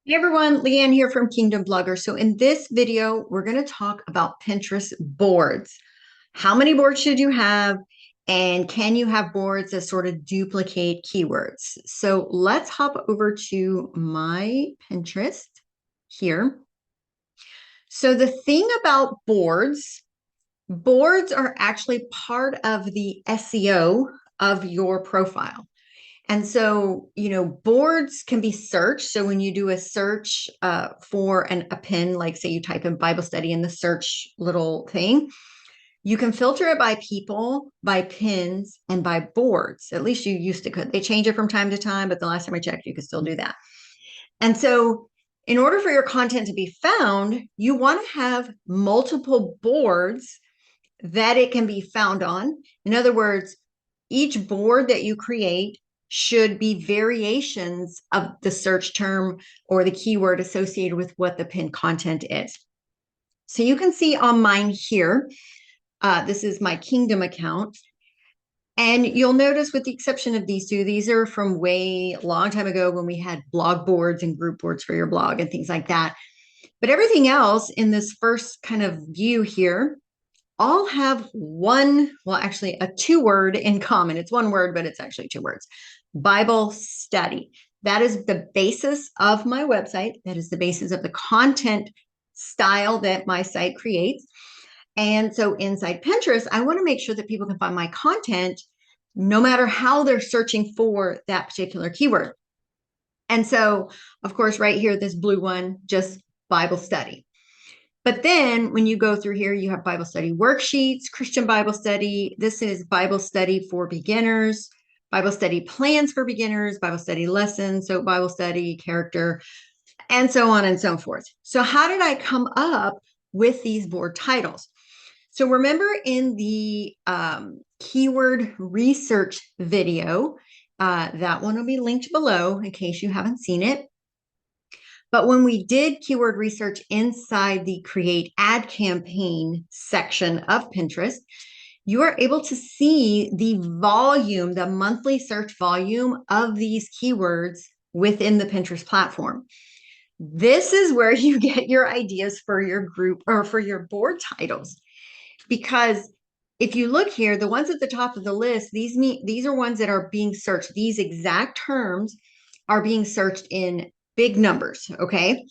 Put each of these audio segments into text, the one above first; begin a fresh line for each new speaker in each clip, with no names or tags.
Hey everyone, Leanne here from Kingdom Blogger. So in this video, we're going to talk about Pinterest boards. How many boards should you have? And can you have boards that sort of duplicate keywords? So let's hop over to my Pinterest here. So the thing about boards are actually part of the SEO of your profile. And so, boards can be searched. So when you do a search for a pin, like say you type in Bible study in the search little thing, you can filter it by people, by pins, and by boards. At least you used to could. They change it from time to time, but the last time I checked, you could still do that. And so in order for your content to be found, you want to have multiple boards that it can be found on. In other words, each board that you create should be variations of the search term or the keyword associated with what the pinned content is. So you can see on mine here, this is my Kingdom account. And you'll notice with the exception of these two, these are from way long time ago when we had blog boards and group boards for your blog and things like that. But everything else in this first kind of view here all have actually a two-word in common. It's one word, but it's actually two words. Bible study. That is the basis of my website. That is the basis of the content style that my site creates. And so inside Pinterest, I want to make sure that people can find my content no matter how they're searching for that particular keyword. And so, of course, right here, this blue one, just Bible study. But then when you go through here, you have Bible study worksheets, Christian Bible study. This is Bible study for beginners, Bible study plans for beginners, Bible study lessons, so Bible study, character, and so on and so forth. So how did I come up with these board titles? So remember in the keyword research video, that one will be linked below in case you haven't seen it. But when we did keyword research inside the create ad campaign section of Pinterest, you are able to see the volume, the monthly search volume of these keywords within the Pinterest platform. This is where you get your ideas for your group or for your board titles. Because if you look here, the ones at the top of the list, these are ones that are being searched. These exact terms are being searched in big numbers, okay?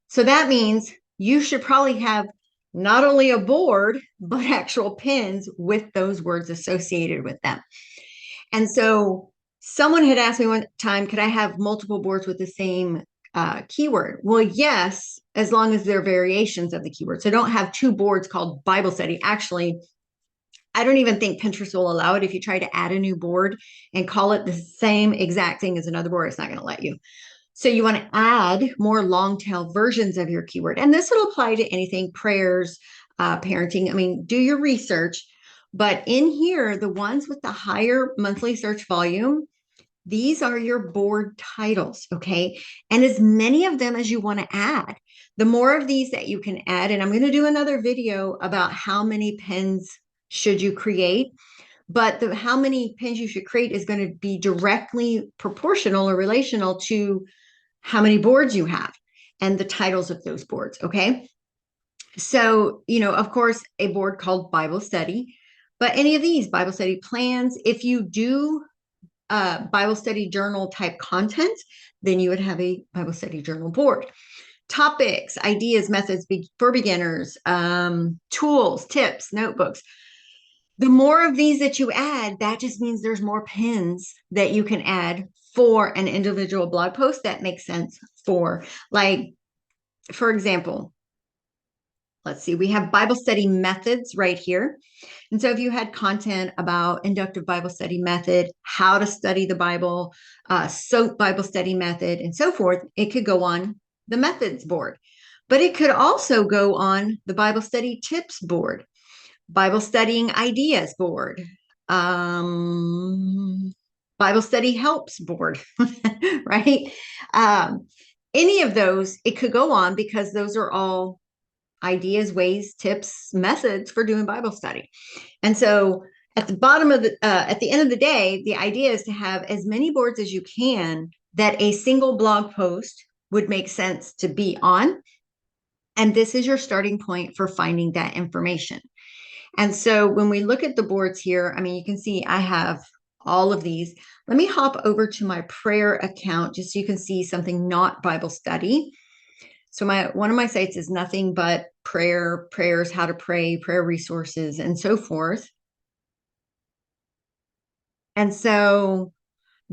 So that means you should probably have not only a board, but actual pins with those words associated with them. And so someone had asked me one time, could I have multiple boards with the same keyword? Well, yes, as long as they're variations of the keyword. So don't have two boards called Bible study. Actually, I don't even think Pinterest will allow it. If you try to add a new board and call it the same exact thing as another board, it's not going to let you. So you want to add more long tail versions of your keyword. And this will apply to anything, prayers, parenting. I mean, do your research. But in here, the ones with the higher monthly search volume, these are your board titles, okay? And as many of them as you want to add. The more of these that you can add, and I'm going to do another video about how many pins should you create, but how many pins you should create is going to be directly proportional or relational to how many boards you have and the titles of those boards, okay? So, of course, a board called Bible study, but any of these Bible study plans, if you do Bible study journal type content, then you would have a Bible study journal board. Topics, ideas, methods for beginners, tools, tips, notebooks. The more of these that you add, that just means there's more pins that you can add for an individual blog post that makes sense for. Like, for example, let's see, we have Bible study methods right here. And so if you had content about inductive Bible study method, how to study the Bible, SOAP Bible study method, and so forth, it could go on the methods board. But it could also go on the Bible study tips board, Bible studying ideas board, Bible study helps board, right? Any of those, it could go on because those are all ideas, ways, tips, methods for doing Bible study. And so at the bottom of at the end of the day, the idea is to have as many boards as you can that a single blog post would make sense to be on. And this is your starting point for finding that information. And so when we look at the boards here, I mean, you can see I have all of these. Let me hop over to my prayer account just so you can see something not Bible study. So one of my sites is nothing but prayers, how to pray, prayer resources, and so forth. And so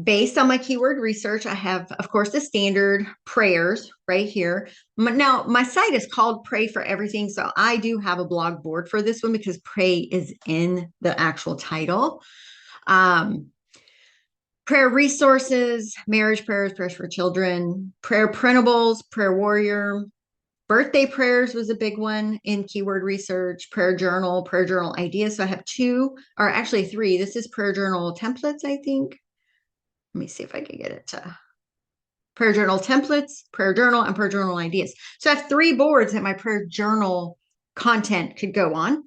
based on my keyword research, I have, of course, the standard prayers right here. Now, my site is called Pray for Everything. So I do have a blog board for this one because pray is in the actual title. Prayer resources, marriage prayers, prayers for children, prayer printables, prayer warrior, birthday prayers was a big one in keyword research, prayer journal ideas. So I have two, or actually three. This is prayer journal templates, I think. Let me see if I can get it to prayer journal templates, prayer journal, and prayer journal ideas. So I have three boards that my prayer journal content could go on.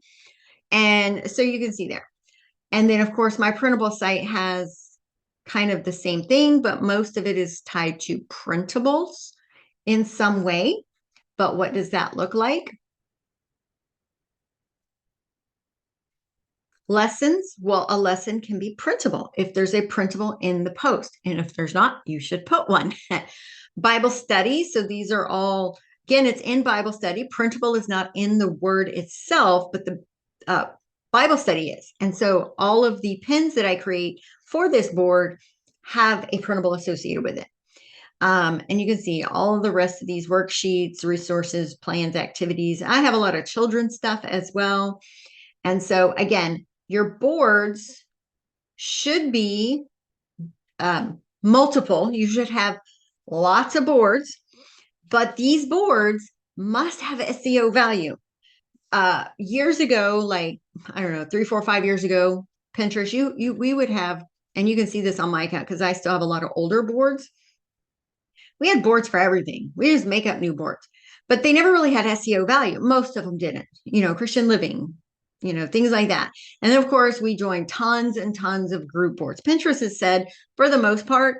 And so you can see there. And then, of course, my printable site has kind of the same thing, but most of it is tied to printables in some way. But what does that look like? Lessons. Well, a lesson can be printable if there's a printable in the post. And if there's not, you should put one. Bible study. So these are all, again, it's in Bible study. Printable is not in the word itself, but the Bible study is. And so all of the pins that I create for this board have a printable associated with it. And you can see all of the rest of these worksheets, resources, plans, activities. I have a lot of children's stuff as well. And so again, your boards should be multiple. You should have lots of boards, but these boards must have SEO value. Years ago, like, I don't know, 3, 4, 5 years ago, Pinterest, we would have, and you can see this on my account because I still have a lot of older boards. We had boards for everything. We just make up new boards, but they never really had SEO value. Most of them didn't, Christian living, things like that. And then, of course, we joined tons and tons of group boards. Pinterest has said, for the most part,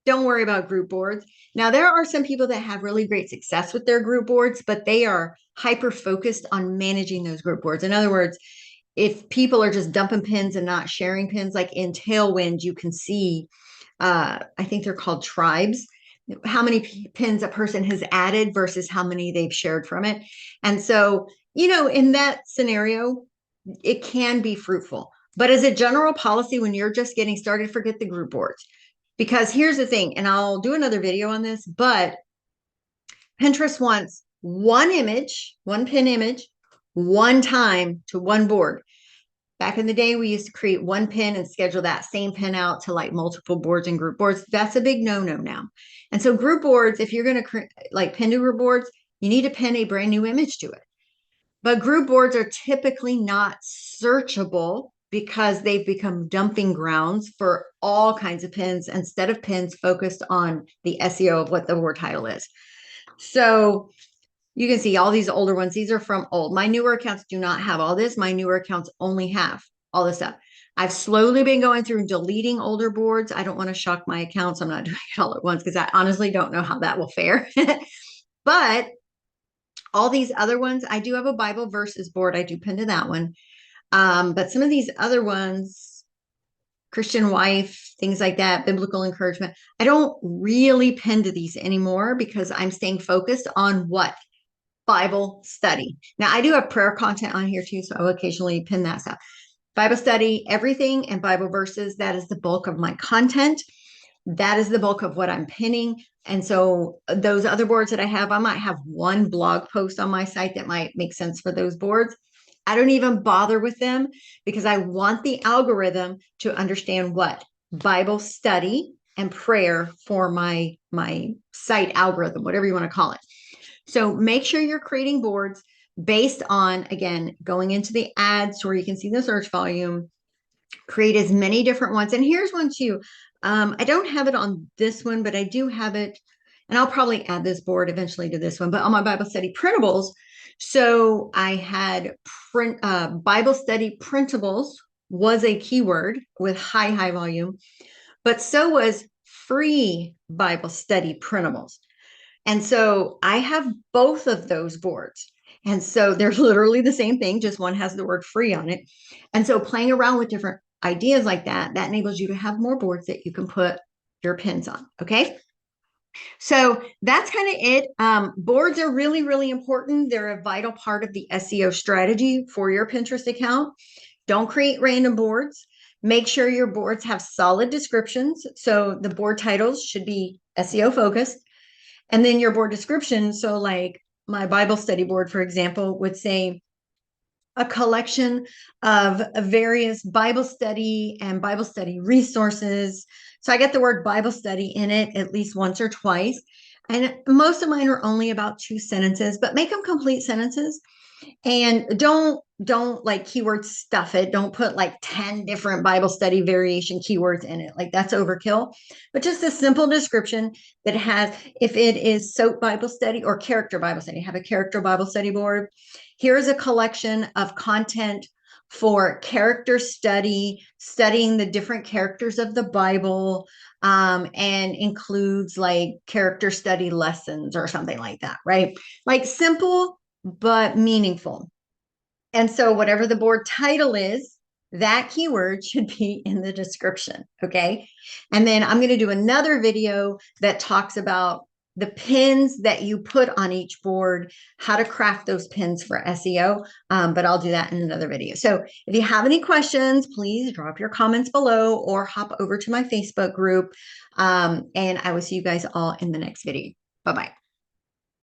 don't worry about group boards. Now, there are some people that have really great success with their group boards, but they are hyper focused on managing those group boards. In other words, if people are just dumping pins and not sharing pins, like in Tailwind, you can see, I think they're called tribes, how many pins a person has added versus how many they've shared from it. And so, in that scenario, it can be fruitful. But as a general policy, when you're just getting started, forget the group boards. Because here's the thing, and I'll do another video on this, but Pinterest wants one image, one pin image, one time to one board. Back in the day, we used to create one pin and schedule that same pin out to like multiple boards and group boards. That's a big no-no now. And so group boards, if you're going to like pin to group boards, you need to pin a brand new image to it. But group boards are typically not searchable because they've become dumping grounds for all kinds of pins instead of pins focused on the SEO of what the board title is. So you can see all these older ones. These are from old. My newer accounts do not have all this. My newer accounts only have all this stuff. I've slowly been going through and deleting older boards. I don't want to shock my accounts. I'm not doing it all at once because I honestly don't know how that will fare. But all these other ones, I do have a Bible verses board. I do pin to that one. But some of these other ones, Christian wife, things like that, biblical encouragement, I don't really pin to these anymore because I'm staying focused on what? Bible study. Now, I do have prayer content on here too, so I will occasionally pin that stuff. Bible study, everything, and Bible verses, that is the bulk of my content. That is the bulk of what I'm pinning. And so those other boards that I have, I might have one blog post on my site that might make sense for those boards. I don't even bother with them because I want the algorithm to understand what? Bible study and prayer for my site algorithm, whatever you want to call it. So make sure you're creating boards based on, again, going into the ads where you can see the search volume, create as many different ones. And here's one too. I don't have it on this one, but I do have it. And I'll probably add this board eventually to this one, but on my Bible study printables. So I had Bible study printables was a keyword with high volume, but so was free Bible study printables. And so I have both of those boards. And so they're literally the same thing, just one has the word free on it. And so playing around with different ideas like that, that enables you to have more boards that you can put your pins on. Okay. So that's kind of it. Boards are really, really important. They're a vital part of the SEO strategy for your Pinterest account. Don't create random boards. Make sure your boards have solid descriptions. So the board titles should be SEO focused. And then your board description. So, like my Bible study board, for example, would say a collection of various Bible study and Bible study resources. So I get the word Bible study in it at least once or twice. And most of mine are only about 2 sentences, but make them complete sentences. And don't like keyword stuff it. Don't put like 10 different Bible study variation keywords in it. Like that's overkill. But just a simple description that has, if it is SOAP Bible study or character Bible study, have a character Bible study board. Here's a collection of content for character study, studying the different characters of the Bible, and includes like character study lessons or something like that, right? Like simple but meaningful. And so, whatever the board title is, that keyword should be in the description. Okay. And then I'm going to do another video that talks about the pins that you put on each board, how to craft those pins for SEO. But I'll do that in another video. So, if you have any questions, please drop your comments below or hop over to my Facebook group. And I will see you guys all in the next video. Bye bye.